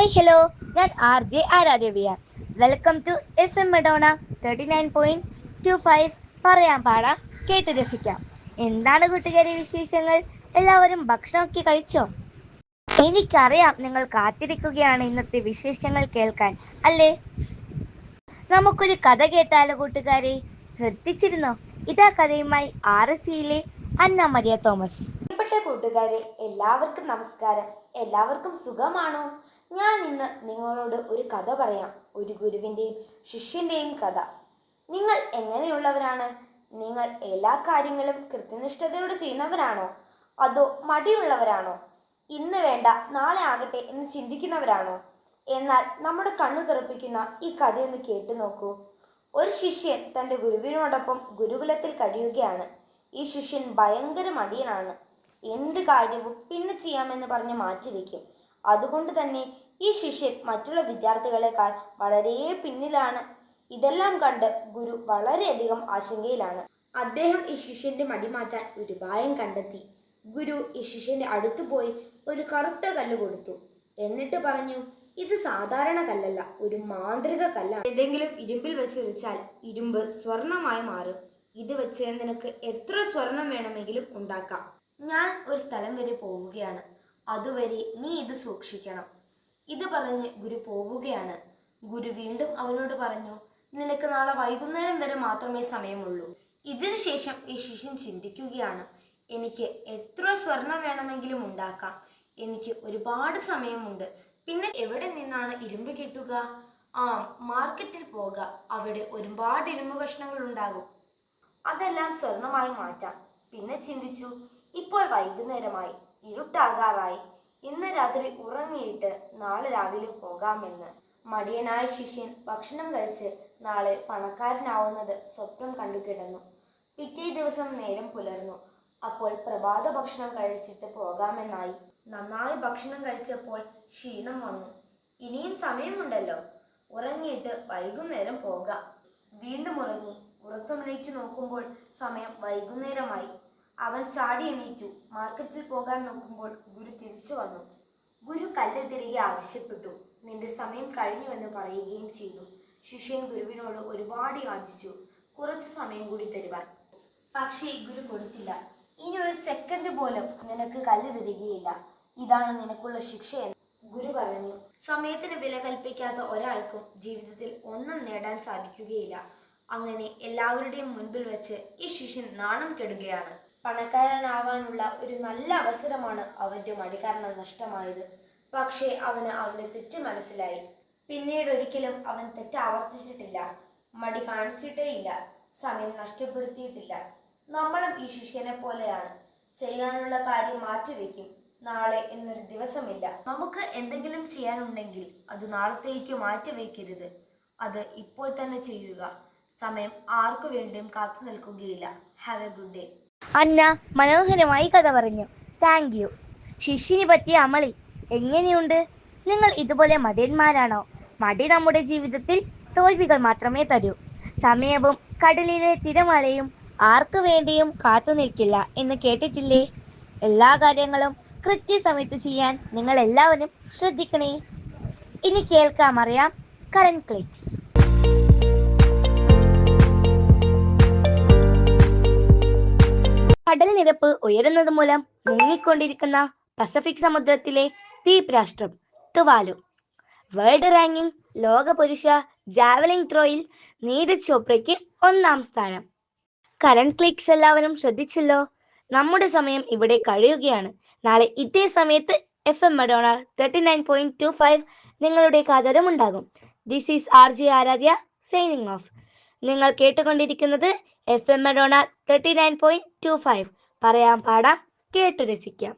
Hi hello, ഞാൻ R J ആരാധ്യവിയാണ്. Welcome to F M മെഡോണ 39.25. പറയാൻ പാടാം, കേട്ട് രസിക്കാം. എന്താണ് കൂട്ടുകാരെ വിശേഷങ്ങൾ? എല്ലാവരും ഭക്ഷണമൊക്കെ കഴിച്ചോ? എനിക്കറിയാം നിങ്ങൾ കാത്തിരിക്കുകയാണ് ഇന്നത്തെ വിശേഷങ്ങൾ കേൾക്കാൻ, അല്ലേ? നമുക്കൊരു കഥ കേട്ടാലോ കൂട്ടുകാരെ? ശ്രദ്ധിച്ചിരുന്നോ? ഇതാ കഥയുമായി RSCയിലെ അന്ന മരിയ തോമസ്. പ്രിയപ്പെട്ട കൂട്ടുകാരെ, എല്ലാവർക്കും നമസ്കാരം. എല്ലാവർക്കും സുഖമാണോ? ഞാൻ ഇന്ന് നിങ്ങളോട് ഒരു കഥ പറയാം. ഒരു ഗുരുവിൻ്റെയും ശിഷ്യൻ്റെയും കഥ. നിങ്ങൾ എങ്ങനെയുള്ളവരാണ്? നിങ്ങൾ എല്ലാ കാര്യങ്ങളും കൃത്യനിഷ്ഠതയോടെ ചെയ്യുന്നവരാണോ? അതോ മടിയുള്ളവരാണോ? ഇന്ന് വേണ്ട നാളെ ആകട്ടെ എന്ന് ചിന്തിക്കുന്നവരാണോ? എന്നാൽ നമ്മുടെ കണ്ണു തുറപ്പിക്കുന്ന ഈ കഥയൊന്ന് കേട്ടു നോക്കൂ. ഒരു ശിഷ്യൻ തൻ്റെ ഗുരുവിനോടൊപ്പം ഗുരുകുലത്തിൽ കഴിയുകയാണ്. ഈ ശിഷ്യൻ ഭയങ്കര മടിയനാണ്. എന്ത് കാര്യവും പിന്നെ ചെയ്യാമെന്ന് പറഞ്ഞ് മാറ്റിവെക്കും. അതുകൊണ്ട് തന്നെ ഈ ശിഷ്യൻ മറ്റുള്ള വിദ്യാർത്ഥികളെക്കാൾ വളരെ പിന്നിലാണ്. ഇതെല്ലാം കണ്ട് ഗുരു വളരെയധികം ആശങ്കയിലാണ്. അദ്ദേഹം ഈ ശിഷ്യന്റെ മടി മാറ്റാൻ ഒരു ഉപായം കണ്ടെത്തി. ഗുരു ഈ ശിഷ്യന്റെ അടുത്ത് പോയി ഒരു കറുത്ത കല്ല് കൊടുത്തു. എന്നിട്ട് പറഞ്ഞു, ഇത് സാധാരണ കല്ലല്ല, ഒരു മാന്ത്രിക കല്ലാണ്. ഏതെങ്കിലും ഇരുമ്പിൽ വെച്ചുരച്ചാൽ ഇരുമ്പ് സ്വർണമായി മാറും. ഇത് വെച്ച് നിനക്ക് എത്ര സ്വർണം വേണമെങ്കിലും ഉണ്ടാക്കാം. ഞാൻ ഒരു സ്ഥലം വരെ പോവുകയാണ്, അതുവരെ നീ ഇത് സൂക്ഷിക്കണം. ഇത് പറഞ്ഞ് ഗുരു പോവുകയാണ്. ഗുരു വീണ്ടും അവനോട് പറഞ്ഞു, നിനക്ക് നാളെ വൈകുന്നേരം വരെ മാത്രമേ സമയമുള്ളൂ. ഇതിനുശേഷം ഈ ശിഷ്യൻ ചിന്തിക്കുകയാണ്, എനിക്ക് എത്ര സ്വർണം വേണമെങ്കിലും ഉണ്ടാക്കാം. എനിക്ക് ഒരുപാട് സമയമുണ്ട്. പിന്നെ എവിടെ നിന്നാണ് ഇരുമ്പ് കിട്ടുക? മാർക്കറ്റിൽ പോക. അവിടെ ഒരുപാട് ഇരുമ്പ് കഷ്ണങ്ങൾ ഉണ്ടാകും. അതെല്ലാം സ്വർണമായി മാറ്റാം. പിന്നെ ചിന്തിച്ചു, ഇപ്പോൾ വൈകുന്നേരമായി, ഇരുട്ടാകാറായി. ഇന്ന് രാത്രി ഉറങ്ങിയിട്ട് നാളെ രാവിലെ പോകാമെന്ന്. മടിയനായ ശിഷ്യൻ ഭക്ഷണം കഴിച്ച് നാളെ പണക്കാരനാവുന്നത് സ്വപ്നം കണ്ടു കിടന്നു. പിറ്റേ ദിവസം നേരം പുലർന്നു. അപ്പോൾ പ്രഭാത ഭക്ഷണം കഴിച്ചിട്ട് പോകാമെന്നായി. നന്നായി ഭക്ഷണം കഴിച്ചപ്പോൾ ക്ഷീണം വന്നു. ഇനിയും സമയമുണ്ടല്ലോ, ഉറങ്ങിയിട്ട് വൈകുന്നേരം പോകാം. വീണ്ടും ഉറങ്ങി. ഉറക്കമെണീറ്റ് നോക്കുമ്പോൾ സമയം വൈകുന്നേരമായി. അവൻ ചാടി എണീറ്റു. മാർക്കറ്റിൽ പോകാൻ നോക്കുമ്പോൾ ഗുരു തിരിച്ചു വന്നു. ഗുരു കല്ല് തിരികെ ആവശ്യപ്പെട്ടു. നിന്റെ സമയം കഴിഞ്ഞുവെന്ന് പറയുകയും ചെയ്തു. ശിഷ്യൻ ഗുരുവിനോട് ഒരുപാട് യാചിച്ചു, കുറച്ച് സമയം കൂടി തരുവാൻ. പക്ഷേ ഗുരു കൊടുത്തില്ല. ഇനി ഒരു സെക്കൻഡ് പോലും നിനക്ക് കല്ല് തിരികെയില്ല. ഇതാണ് നിനക്കുള്ള ശിക്ഷയെന്ന് ഗുരു പറഞ്ഞു. സമയത്തിന് വില കൽപ്പിക്കാത്ത ഒരാൾക്കും ജീവിതത്തിൽ ഒന്നും നേടാൻ സാധിക്കുകയില്ല. അങ്ങനെ എല്ലാവരുടെയും മുൻപിൽ വെച്ച് ഈ ശിഷ്യൻ നാണം കെടുകയാണ്. പണക്കാരനാവാനുള്ള ഒരു നല്ല അവസരമാണ് അവന്റെ മടി കാരണം നഷ്ടമായത്. പക്ഷേ അവന്റെ തെറ്റ് മനസ്സിലായി. പിന്നീട് ഒരിക്കലും അവൻ തെറ്റ് ആവർത്തിച്ചിട്ടില്ല. മടി കാണിച്ചിട്ടേയില്ല. സമയം നഷ്ടപ്പെടുത്തിയിട്ടില്ല. നമ്മളും ഈ ശിഷ്യനെ പോലെയാണ്. ചെയ്യാനുള്ള കാര്യം മാറ്റിവെക്കും. നാളെ എന്നൊരു ദിവസമില്ല. നമുക്ക് എന്തെങ്കിലും ചെയ്യാനുണ്ടെങ്കിൽ അത് നാളത്തേക്ക് മാറ്റിവെക്കരുത്. അത് ഇപ്പോൾ തന്നെ ചെയ്യുക. സമയം ആർക്കു വേണ്ടിയും കാത്തു നിൽക്കുകയില്ല. Have a good day. Anna മനോഹരമായി കഥ പറഞ്ഞു. Thank you. ശിഷ്യന് പറ്റിയ അമളി എങ്ങനെയുണ്ട്? നിങ്ങൾ ഇതുപോലെ മടിയന്മാരാണോ? മടി നമ്മുടെ ജീവിതത്തിൽ തോൽവികൾ മാത്രമേ തരൂ. സമയവും കടലിലെ തിരമാലയും ആർക്കു വേണ്ടിയും കാത്തു നിൽക്കില്ല എന്ന് കേട്ടിട്ടില്ലേ? എല്ലാ കാര്യങ്ങളും കൃത്യസമയത്ത് ചെയ്യാൻ നിങ്ങൾ എല്ലാവരും ശ്രദ്ധിക്കണേ. ഇനി കേൾക്കാം അറിയാം കറന്റ് ക്ലിക്സ്. കടൽ നിരപ്പ് ഉയരുന്നത് മൂലം മുങ്ങിക്കൊണ്ടിരിക്കുന്ന പസഫിക് സമുദ്രത്തിലെ ദ്വീപ് രാഷ്ട്രം തുവാലു. വേൾഡ് റാങ്കിംഗ് ലോക പുരുഷ ജാവലിംഗ് ത്രോയിൽ നീരജ് ചോപ്രയ്ക്ക് 1ാം സ്ഥാനം. കറന്റ് ക്ലിക്സ് എല്ലാവരും ശ്രദ്ധിച്ചല്ലോ. നമ്മുടെ സമയം ഇവിടെ കഴിയുകയാണ്. നാളെ ഇതേ സമയത്ത് FM മെഡോണ 39.25 നിങ്ങളുടെ കാതരം ഉണ്ടാകും. This is RJ Aradhya signing off. നിങ്ങൾ കേട്ടുകൊണ്ടിരിക്കുന്നത് FM മെഡോണ 39.25. പറയാം പാടാം, കേട്ടു രസിക്കാം.